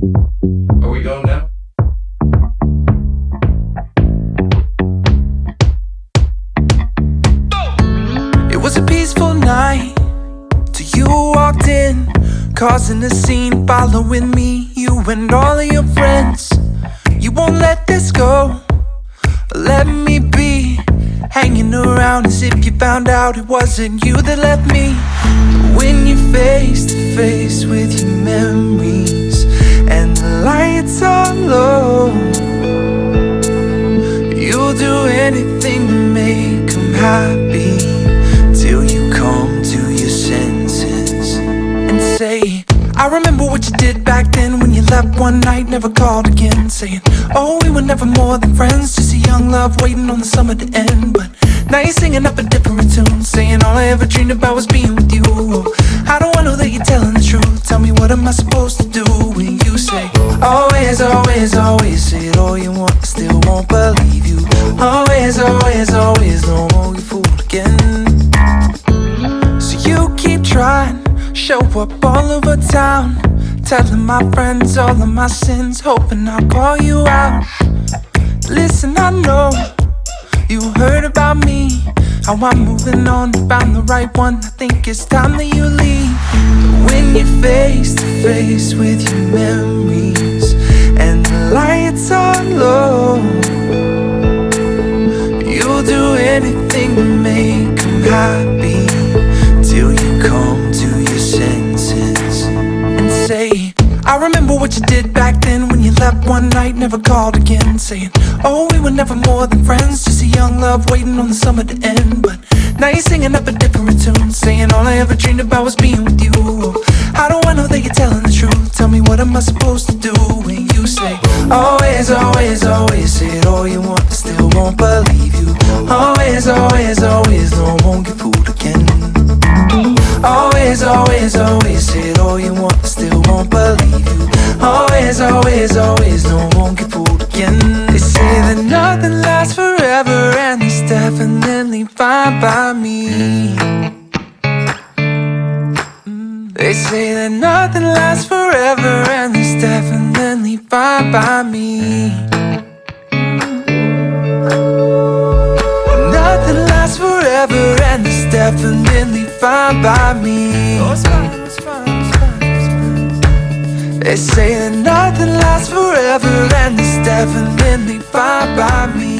Are we going now? It was a peaceful night till you walked in, causing a scene, following me, you and all of your friends. You won't let this go, let me be, hanging around as if you found out it wasn't you that left me. When you're face to face with your memories and the lights are low, you'll do anything to make them happy, till you come to your senses and say, I remember what you did back then, when you left one night, never called again, saying, oh, we were never more than friends, just a young love waiting on the summer to end. But now you're singing up a different tune, saying all I ever dreamed about was being with you. How do I know that you're telling the truth? Tell me, what am I supposed to do when you say, always, always, always, say it all you want, I still won't believe you. Always, always, always, no more you fooled again. So you keep trying, show up all over town, telling my friends all of my sins, hoping I'll call you out. Listen, I know you heard about me, how I'm moving on, found the right one, I think it's time that you leave. When you're face to face with your memories and the lights are low, you'll do anything to make them happy, till you come to your senses and say, I remember what you did back then, when you left one night, never called again, saying, oh, we were never more than friends, just a young love waiting on the summer to end. But now you're singing up a different tune, saying all I ever dreamed about was being with you. How do I know that you're telling the truth? Tell me, what am I supposed to do when you say, always, always, always, say it all you want, I still won't believe you. Always, always, always, no, I won't get fooled again. Always, always, always, say it all you want, I still won't believe you. Always, always, always, no, I won't get fooled again. They say that nothing lasts forever, and it's definitely fine by me. They say that nothing lasts forever, and it's definitely fine by me. Nothing lasts forever, and it's definitely fine by me. Oh, it's fine, it's fine, it's fine, it's fine. They say that nothing lasts forever, and it's definitely fine by me.